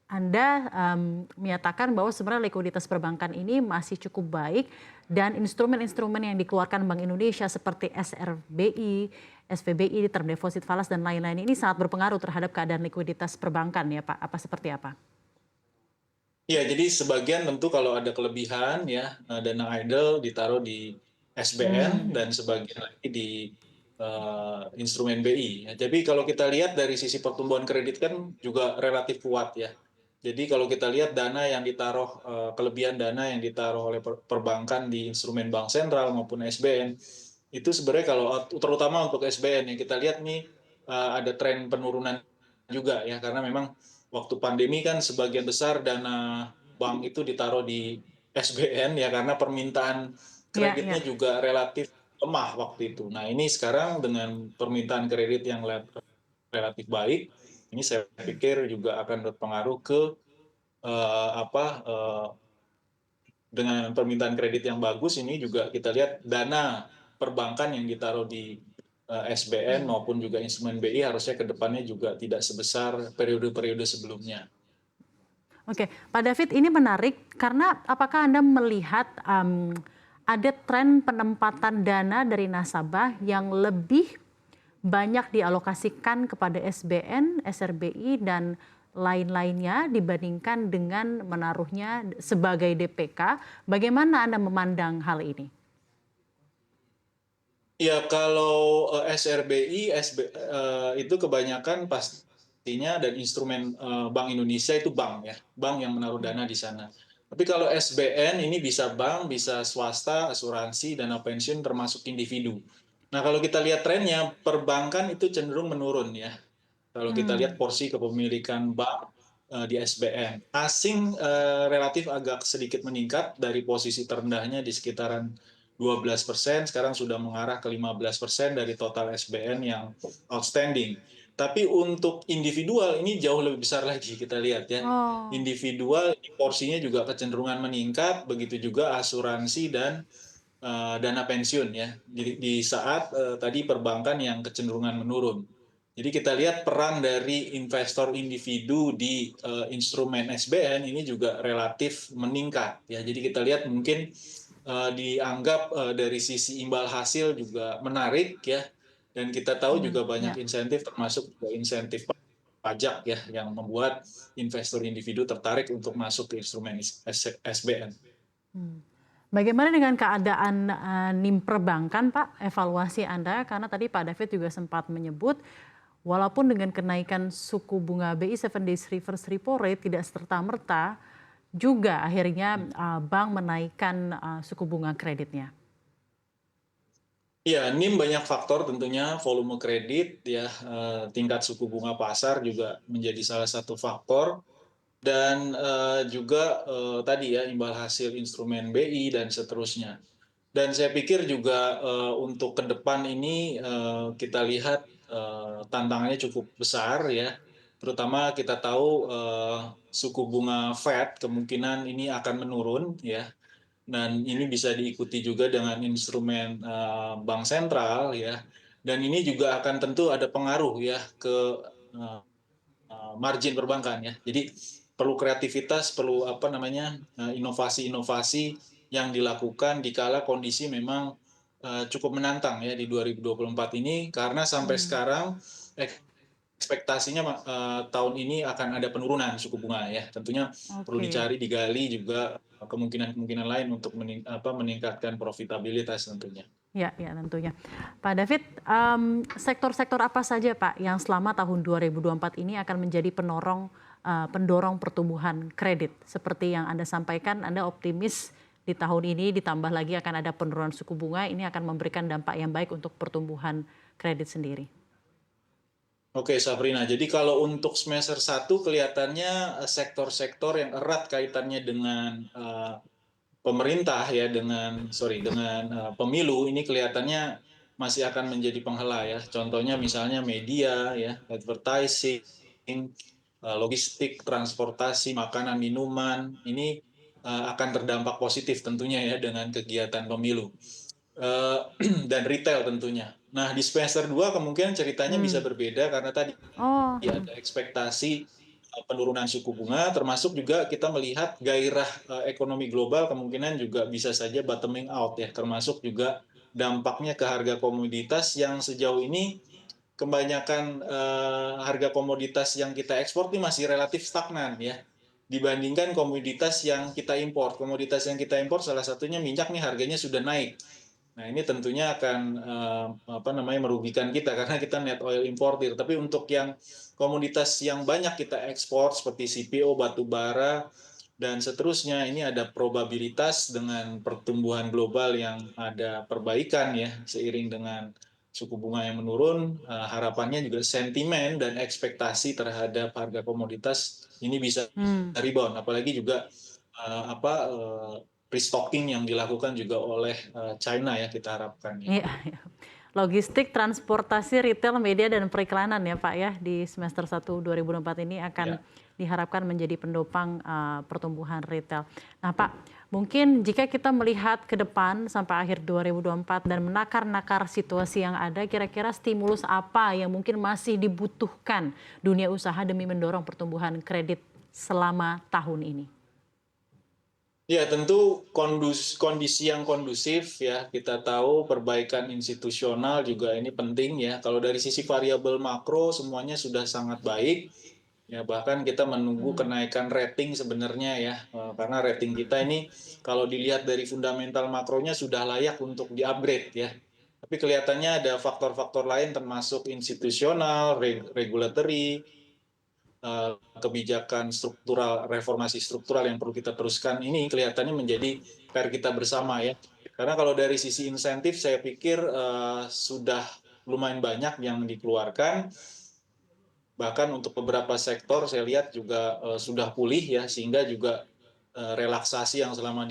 Anda menyatakan bahwa sebenarnya likuiditas perbankan ini masih cukup baik dan instrumen-instrumen yang dikeluarkan Bank Indonesia seperti SRBI, SVBI, term deposit falas dan lain-lain ini sangat berpengaruh terhadap keadaan likuiditas perbankan ya Pak? Apa seperti apa? Iya, jadi sebagian tentu kalau ada kelebihan ya, dana idle ditaruh di SBN Hmm, dan sebagian lagi di instrumen BI. Ya, jadi kalau kita lihat dari sisi pertumbuhan kredit kan juga relatif kuat ya. Jadi kalau kita lihat dana yang ditaruh, kelebihan dana yang ditaruh oleh perbankan di instrumen bank sentral maupun SBN, itu sebenarnya kalau terutama untuk SBN yang kita lihat nih ada tren penurunan juga ya, karena memang waktu pandemi kan sebagian besar dana bank itu ditaruh di SBN ya karena permintaan ya, kreditnya ya. juga relatif lemah waktu itu. Nah ini sekarang dengan permintaan kredit yang relatif baik, ini saya pikir juga akan berpengaruh ke apa dengan permintaan kredit yang bagus ini juga kita lihat dana perbankan yang ditaruh di SBN Hmm. maupun juga instrumen BI harusnya ke depannya juga tidak sebesar periode-periode sebelumnya. Oke, Pak David ini menarik karena apakah Anda melihat ada tren penempatan dana dari nasabah yang lebih banyak dialokasikan kepada SBN, SRBI, dan lain-lainnya dibandingkan dengan menaruhnya sebagai DPK. Bagaimana Anda memandang hal ini? Ya, kalau SRBI, itu kebanyakan pastinya dan instrumen Bank Indonesia itu bank ya, bank yang menaruh dana di sana. Tapi kalau SBN ini bisa bank, bisa swasta, asuransi, dana pensiun termasuk individu. Nah, kalau kita lihat trennya, perbankan itu cenderung menurun ya. Kalau kita lihat Hmm, porsi kepemilikan bank di SBN, asing relatif agak sedikit meningkat dari posisi terendahnya di sekitaran 12%, sekarang sudah mengarah ke 15% dari total SBN yang outstanding. Tapi untuk individual ini jauh lebih besar lagi kita lihat ya. oh, Individual porsinya juga kecenderungan meningkat, begitu juga asuransi dan dana pensiun ya. Di saat tadi perbankan yang kecenderungan menurun. Jadi kita lihat peran dari investor individu di instrumen SBN ini juga relatif meningkat ya. Jadi kita lihat mungkin dianggap dari sisi imbal hasil juga menarik ya. Dan kita tahu juga banyak ya. insentif termasuk juga insentif pajak ya yang membuat investor individu tertarik untuk masuk ke instrumen SBN. Hmm. Bagaimana dengan keadaan NIM perbankan, Pak? Evaluasi Anda, karena tadi Pak David juga sempat menyebut, walaupun dengan kenaikan suku bunga BI 7 days reverse repo rate tidak serta-merta, juga akhirnya bank menaikkan suku bunga kreditnya. Ya, NIM banyak faktor tentunya, volume kredit, ya, tingkat suku bunga pasar juga menjadi salah satu faktor, dan juga tadi ya imbal hasil instrumen BI dan seterusnya. Dan saya pikir juga untuk ke depan ini kita lihat tantangannya cukup besar ya, terutama kita tahu suku bunga Fed kemungkinan ini akan menurun ya, dan ini bisa diikuti juga dengan instrumen bank sentral ya, dan ini juga akan tentu ada pengaruh ya ke uh, margin perbankan ya. Jadi perlu kreativitas, perlu apa namanya inovasi-inovasi yang dilakukan dikala kondisi memang cukup menantang ya di 2024 ini, karena sampai Hmm, sekarang ekspektasinya tahun ini akan ada penurunan suku bunga ya. Tentunya perlu oke. dicari, digali juga kemungkinan-kemungkinan lain untuk meningkatkan profitabilitas tentunya. Ya, ya tentunya. Pak David, sektor-sektor apa saja Pak yang selama tahun 2024 ini akan menjadi pendorong pertumbuhan kredit? Seperti yang Anda sampaikan, Anda optimis di tahun ini ditambah lagi akan ada penurunan suku bunga, ini akan memberikan dampak yang baik untuk pertumbuhan kredit sendiri. Oke, Safrina. Jadi kalau untuk semester satu kelihatannya sektor-sektor yang erat kaitannya dengan pemerintah ya, dengan pemilu ini kelihatannya masih akan menjadi penghela ya. Contohnya misalnya media ya, advertising, logistik, transportasi, makanan, minuman, ini akan terdampak positif tentunya ya dengan kegiatan pemilu. Eh, dan retail tentunya. Nah, di semester 2 kemungkinan ceritanya bisa Hmm. berbeda karena tadi Oh, ada ekspektasi penurunan suku bunga, termasuk juga kita melihat gairah ekonomi global kemungkinan juga bisa saja bottoming out ya, termasuk juga dampaknya ke harga komoditas yang sejauh ini kebanyakan harga komoditas yang kita ekspor ini masih relatif stagnan ya, dibandingkan komoditas yang kita impor. Komoditas yang kita impor salah satunya minyak nih harganya sudah naik. Nah, ini tentunya akan merugikan kita karena kita net oil importer. Tapi untuk yang komoditas yang banyak kita ekspor seperti CPO, batu bara, dan seterusnya, ini ada probabilitas dengan pertumbuhan global yang ada perbaikan ya, seiring dengan suku bunga yang menurun, harapannya juga sentimen dan ekspektasi terhadap harga komoditas ini bisa Hmm. rebound. Apalagi juga restocking yang dilakukan juga oleh China ya, kita harapkan ya. Iya, iya. Logistik, transportasi, retail, media, dan periklanan ya Pak ya di semester 1 2024 ini akan Ya. diharapkan menjadi pendopang pertumbuhan retail. Nah Pak, mungkin jika kita melihat ke depan sampai akhir 2024 dan menakar-nakar situasi yang ada, kira-kira stimulus apa yang mungkin masih dibutuhkan dunia usaha demi mendorong pertumbuhan kredit selama tahun ini? Ya, tentu kondisi yang kondusif ya. Kita tahu perbaikan institusional juga ini penting ya. Kalau dari sisi variabel makro semuanya sudah sangat baik. Ya, bahkan kita menunggu kenaikan rating sebenarnya ya. Karena rating kita ini kalau dilihat dari fundamental makronya sudah layak untuk di-upgrade ya. Tapi kelihatannya ada faktor-faktor lain termasuk institusional, regulatory, kebijakan struktural, reformasi struktural yang perlu kita teruskan ini kelihatannya menjadi PR kita bersama ya. Karena kalau dari sisi insentif saya pikir sudah lumayan banyak yang dikeluarkan, bahkan untuk beberapa sektor saya lihat juga sudah pulih ya, sehingga juga relaksasi yang selama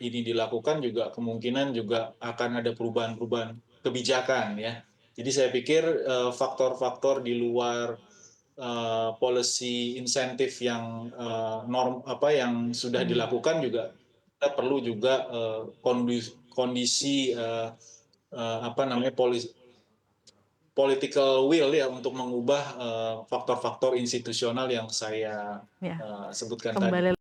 ini dilakukan juga kemungkinan juga akan ada perubahan-perubahan kebijakan ya. Jadi saya pikir faktor-faktor di luar policy insentif yang yang sudah dilakukan juga kita perlu juga kondisi political will ya untuk mengubah faktor-faktor institusional yang saya Ya, sebutkan tadi. kembali